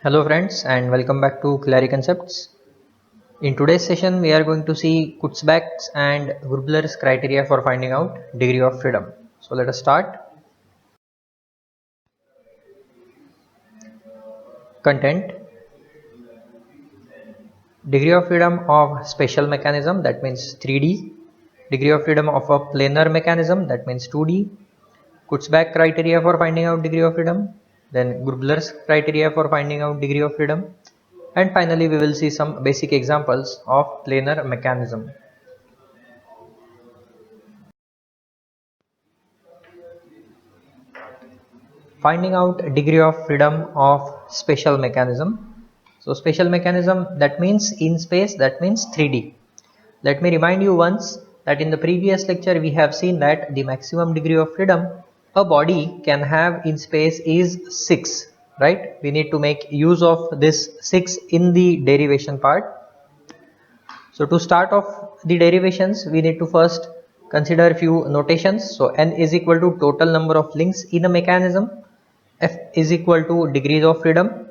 Hello friends and welcome back to Clary Concepts. In today's session we are going to see Kutzbach's and Grubler's criteria for finding out degree of freedom. So let us start. Content. Degree of freedom of special mechanism, that means 3D. Degree of freedom of a planar mechanism, that means 2D. Kutzbach criteria for finding out degree of freedom. Then Grubler's criteria for finding out degree of freedom. And finally we will see some basic examples of planar mechanism. Finding out degree of freedom of special mechanism. So special mechanism, that means in space, that means 3D. Let me remind you once that in the previous lecture we have seen that the maximum degree of freedom a body can have in space is 6, right? We need to make use of this 6 in the derivation part. So to start off the derivations, we need to first consider a few notations. So n is equal to total number of links in a mechanism. F is equal to degrees of freedom.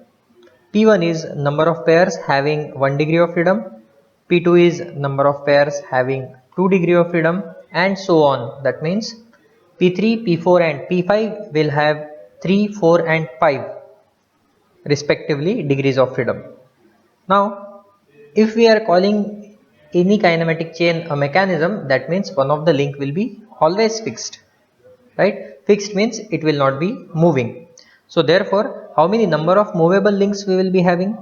P1 is number of pairs having 1 degree of freedom. P2 is number of pairs having 2 degree of freedom, and so on. That means P3, P4 and P5 will have 3, 4 and 5 respectively degrees of freedom. Now if we are calling any kinematic chain a mechanism, that means one of the link will be always fixed, right? Fixed means it will not be moving. So therefore how many number of movable links we will be having?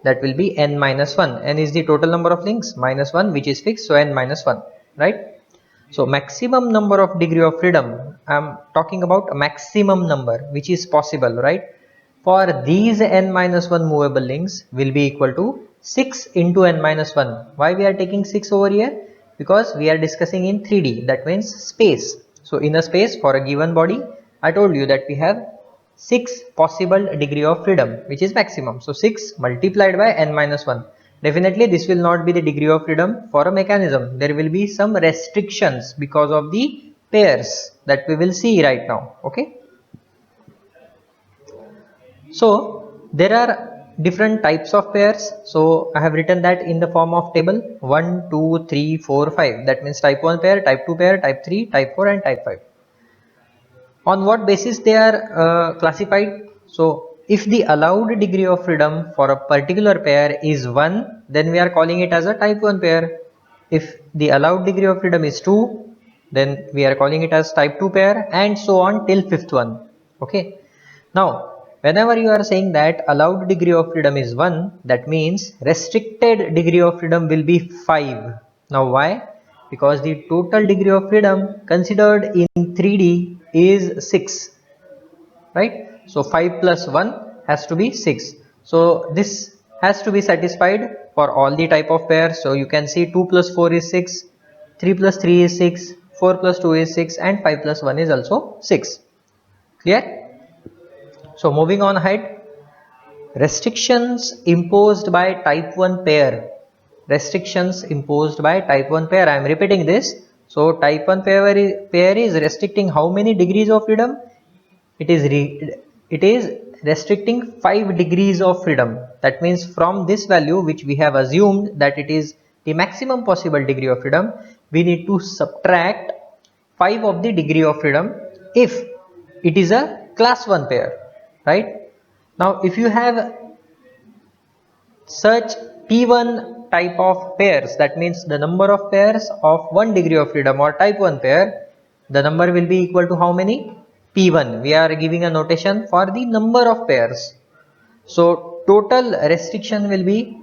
That will be n minus 1. N is the total number of links minus 1 which is fixed, so n minus 1, right? So maximum number of degree of freedom, I am talking about a maximum number which is possible, right? For these n minus 1 movable links will be equal to 6 into n minus 1. Why we are taking 6 over here? Because we are discussing in 3D, that means space. So in a space for a given body, I told you that we have 6 possible degree of freedom which is maximum. So 6 multiplied by n minus 1. Definitely this will not be the degree of freedom for a mechanism. There will be some restrictions because of the pairs that we will see right now. Okay. So there are different types of pairs. So I have written that in the form of table 1, 2, 3, 4, 5. That means type 1 pair, type 2 pair, type 3, type 4 and type 5. On what basis they are classified? So if the allowed degree of freedom for a particular pair is 1, then we are calling it as a type 1 pair. If the allowed degree of freedom is 2, then we are calling it as type 2 pair, and so on till fifth one. Okay. Now whenever you are saying that allowed degree of freedom is 1, that means restricted degree of freedom will be 5. Now why? Because the total degree of freedom considered in 3D is 6, right? So 5 plus 1 has to be 6. So this has to be satisfied for all the type of pairs. So you can see 2 plus 4 is 6, 3 plus 3 is 6, 4 plus 2 is 6 and 5 plus 1 is also 6. Clear? So moving on ahead, restrictions imposed by type 1 pair. Restrictions imposed by type 1 pair. I am repeating this. So type 1 pair is restricting how many degrees of freedom? It is restricting 5 degrees of freedom. That means from this value which we have assumed that it is the maximum possible degree of freedom, we need to subtract 5 of the degree of freedom if it is a class 1 pair, right? Now if you have such P1 type of pairs, that means the number of pairs of 1 degree of freedom or type 1 pair, the number will be equal to how many? P1. We are giving a notation for the number of pairs. So total restriction will be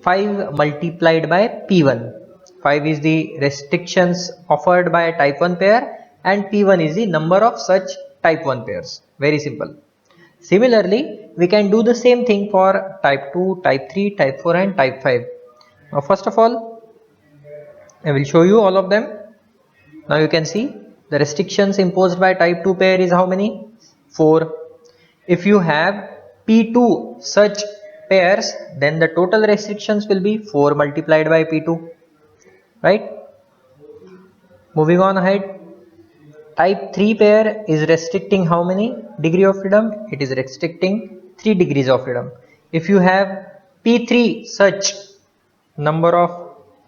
5 multiplied by P1. 5 is the restrictions offered by type 1 pair and P1 is the number of such type 1 pairs. Very simple. Similarly, we can do the same thing for type 2, type 3, type 4 and type 5. Now first of all, I will show you all of them. Now you can see the restrictions imposed by type 2 pair is how many? 4. If you have P2 such pairs, then the total restrictions will be 4 multiplied by P2, right? Moving on ahead, type 3 pair is restricting how many degree of freedom? It is restricting 3 degrees of freedom. If you have P3 such number of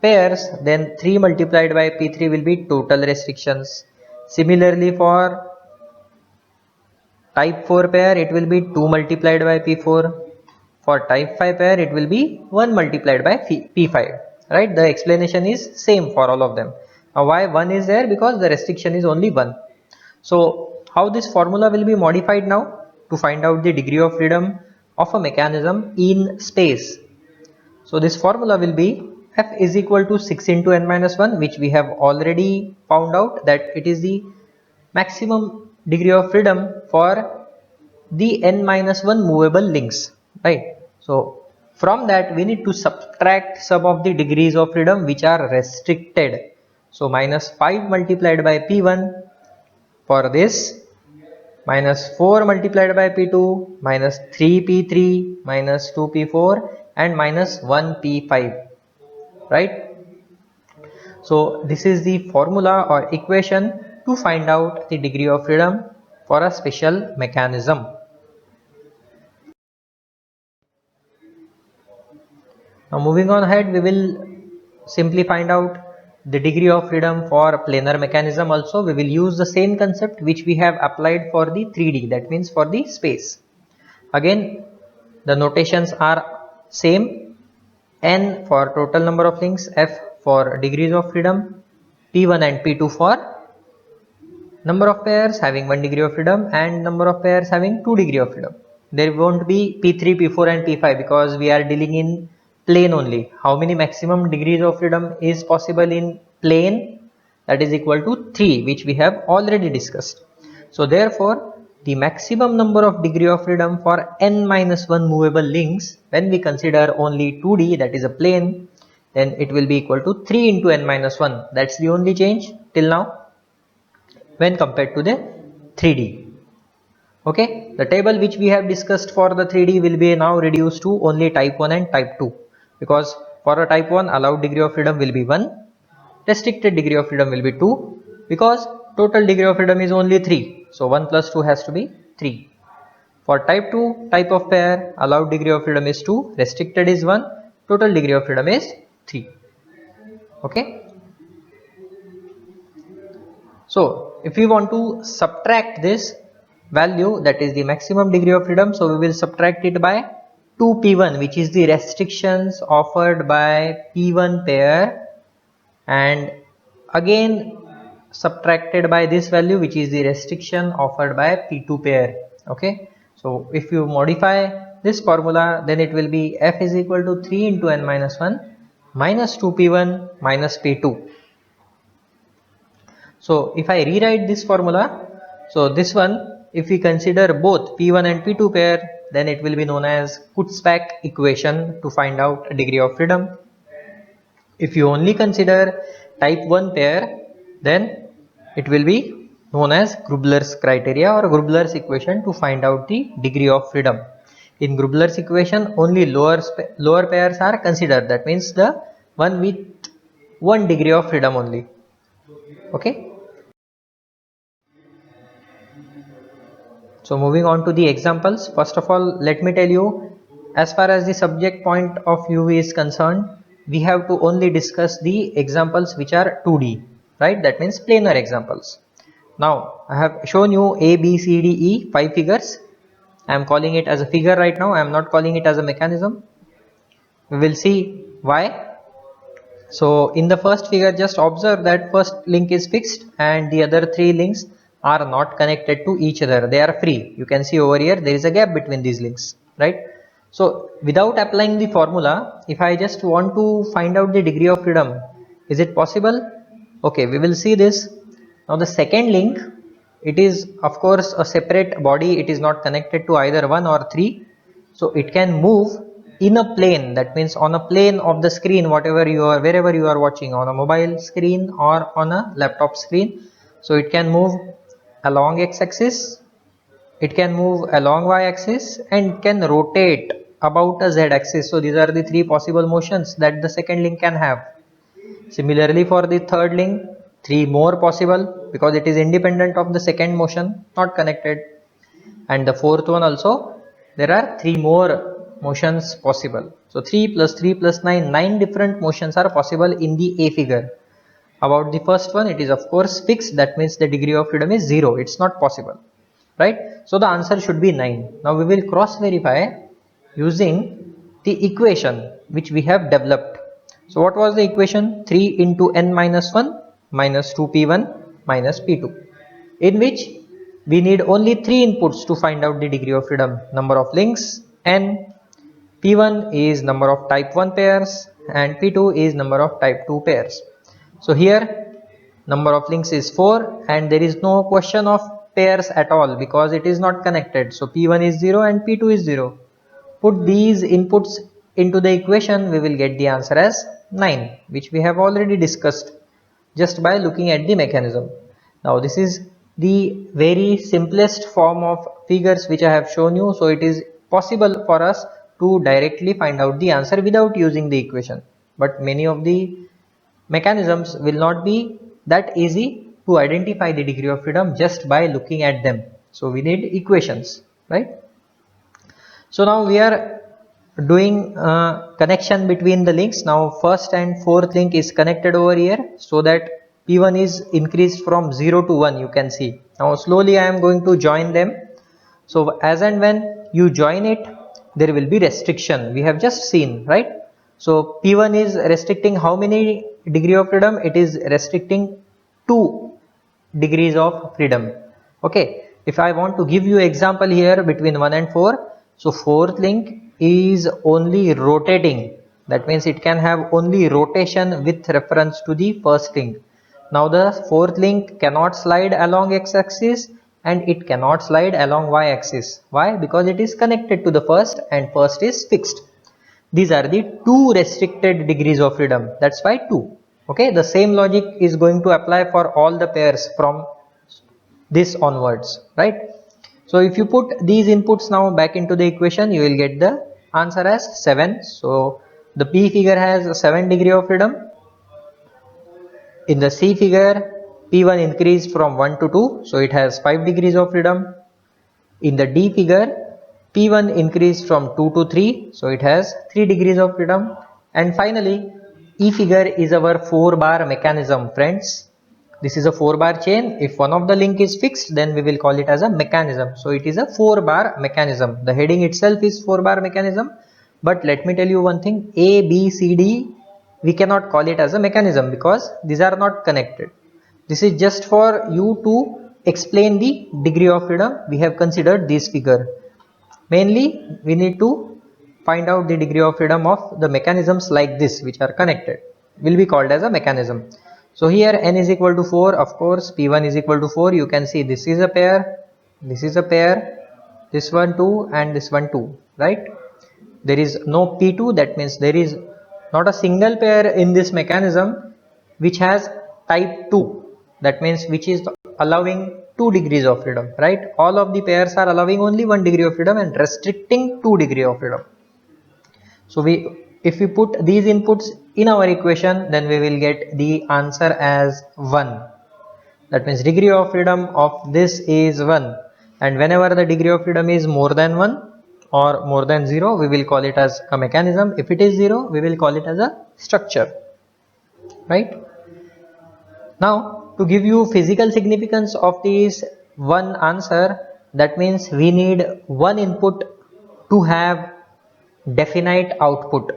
pairs, then 3 multiplied by P3 will be total restrictions. Similarly, for type 4 pair, it will be 2 multiplied by P4. For type 5 pair, it will be 1 multiplied by P5. Right? The explanation is same for all of them. Now, why 1 is there? Because the restriction is only 1. So, how this formula will be modified now to find out the degree of freedom of a mechanism in space? So, this formula will be F is equal to 6 into n minus 1, which we have already found out that it is the maximum degree of freedom for the n minus 1 movable links, right? So from that we need to subtract some of the degrees of freedom which are restricted. So minus 5 multiplied by P1 for this, minus 4 multiplied by P2, minus 3P3, minus 2P4 and minus 1P5, right? So this is the formula or equation to find out the degree of freedom for a special mechanism. Now moving on ahead, we will simply find out the degree of freedom for planar mechanism also. We will use the same concept which we have applied for the 3D, that means for the space. Again, the notations are same. N for total number of links, F for degrees of freedom, P1 and P2 for number of pairs having 1 degree of freedom and number of pairs having 2 degree of freedom. There won't be P3, P4 and P5 because we are dealing in plane only. How many maximum degrees of freedom is possible in plane? That is equal to 3, which we have already discussed. So therefore, the maximum number of degree of freedom for n minus 1 movable links, when we consider only 2D, that is a plane, then it will be equal to 3 into n minus 1. That's the only change till now when compared to the 3D. Okay, the table which we have discussed for the 3D will be now reduced to only type 1 and type 2, because for a type 1 allowed degree of freedom will be 1, restricted degree of freedom will be 2, because total degree of freedom is only 3, so 1 plus 2 has to be 3. For type 2 type of pair, allowed degree of freedom is 2, restricted is 1, total degree of freedom is 3. Okay. So if we want to subtract this value, that is the maximum degree of freedom, so we will subtract it by 2P1, which is the restrictions offered by P1 pair, and again subtracted by this value, which is the restriction offered by P2 pair. Okay, so if you modify this formula, then it will be F is equal to 3 into n minus 1 minus 2P1 minus P2. So if I rewrite this formula, so this one, if we consider both P1 and P2 pair, then it will be known as Kutzbach equation to find out a degree of freedom. If you only consider type 1 pair, then it will be known as Grubler's criteria or Grubler's equation to find out the degree of freedom. In Grubler's equation, only lower pairs are considered, that means the one with 1 degree of freedom only. Okay. So moving on to the examples, first of all let me tell you, as far as the subject point of view is concerned, we have to only discuss the examples which are 2D, right? That means planar examples. Now I have shown you A, B, C, D, E, 5 figures. I am calling it as a figure right now, I am not calling it as a mechanism. We will see why. So in the first figure, just observe that first link is fixed and the other 3 links are not connected to each other, they are free. You can see over here there is a gap between these links, right? So without applying the formula, if I just want to find out the degree of freedom, is it possible? Okay, we will see this. Now the second link, it is of course a separate body, it is not connected to either 1 or 3, so it can move in a plane, that means on a plane of the screen, wherever you are watching, on a mobile screen or on a laptop screen. So it can move along x-axis, it can move along y-axis, and can rotate about a z-axis. So these are the 3 possible motions that the second link can have. Similarly for the third link, 3 more possible, because it is independent of the second motion, not connected. And the fourth one also there are 3 more motions possible. So 3 plus 3 plus 9, 9 different motions are possible in the A figure. About the first one, it is of course fixed, that means the degree of freedom is 0, it's not possible, right? So the answer should be 9. Now we will cross verify using the equation which we have developed. So what was the equation? 3 into n minus 1 minus 2p1 minus p2, in which we need only 3 inputs to find out the degree of freedom. Number of links n, p1 is number of type 1 pairs and p2 is number of type 2 pairs. So here number of links is 4 and there is no question of pairs at all because it is not connected. So p1 is 0 and p2 is 0. Put these inputs into the equation, we will get the answer as 9, which we have already discussed just by looking at the mechanism. Now this is the very simplest form of figures which I have shown you, so it is possible for us to directly find out the answer without using the equation, but many of the mechanisms will not be that easy to identify the degree of freedom just by looking at them, so we need equations, right? So now we are doing connection between the links. Now first and fourth link is connected over here, so that p1 is increased from 0 to 1, you can see. Now slowly I am going to join them. So as and when you join it, there will be restriction, we have just seen, right? So p1 is restricting how many degree of freedom? It is restricting 2 degrees of freedom. Okay, if I want to give you example here between 1 and 4, so fourth link is only rotating, that means it can have only rotation with reference to the first link. Now the fourth link cannot slide along x-axis and it cannot slide along y-axis. Why? Because it is connected to the first and first is fixed. These are the 2 restricted degrees of freedom, that's why 2. Okay, the same logic is going to apply for all the pairs from this onwards, right? So if you put these inputs now back into the equation, you will get the answer as 7. So the P figure has 7 degree of freedom. In the C figure, P1 increased from 1 to 2, so it has 5 degrees of freedom. In the D figure, P1 increased from 2 to 3, so it has 3 degrees of freedom. And finally, E figure is our 4 bar mechanism, friends. This is a 4 bar chain. If one of the link is fixed, then we will call it as a mechanism. So it is a 4 bar mechanism. The heading itself is 4 bar mechanism. But let me tell you one thing, A, B, C, D, we cannot call it as a mechanism because these are not connected. This is just for you to explain the degree of freedom. We have considered this figure. Mainly, we need to find out the degree of freedom of the mechanisms like this, which are connected, will be called as a mechanism. So here n is equal to 4, of course p1 is equal to 4. You can see this is a pair, this is a pair, this one 2 and this one 2, right? There is no p2, that means there is not a single pair in this mechanism which has type 2, that means which is allowing 2 degrees of freedom, right? All of the pairs are allowing only 1 degree of freedom and restricting 2 degree of freedom. So if we put these inputs in our equation, then we will get the answer as 1. That means degree of freedom of this is 1, and whenever the degree of freedom is more than 1 or more than 0, we will call it as a mechanism. If it is 0, we will call it as a structure, right? Now to give you physical significance of this one answer, that means we need one input to have definite output.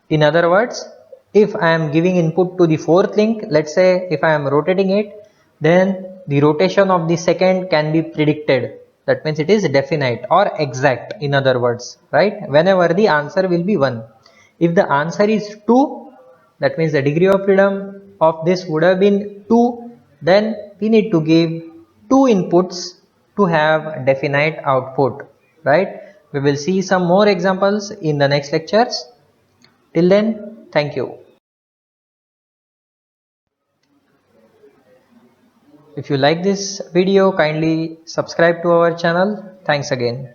In other words, if I am giving input to the fourth link, let's say if I am rotating it, then the rotation of the second can be predicted. That means it is definite or exact, in other words, right? Whenever the answer will be 1. If the answer is 2, that means the degree of freedom of this would have been 2, then we need to give 2 inputs to have definite output, right? We will see some more examples in the next lectures. Till then, thank you. If you like this video, kindly subscribe to our channel. Thanks again.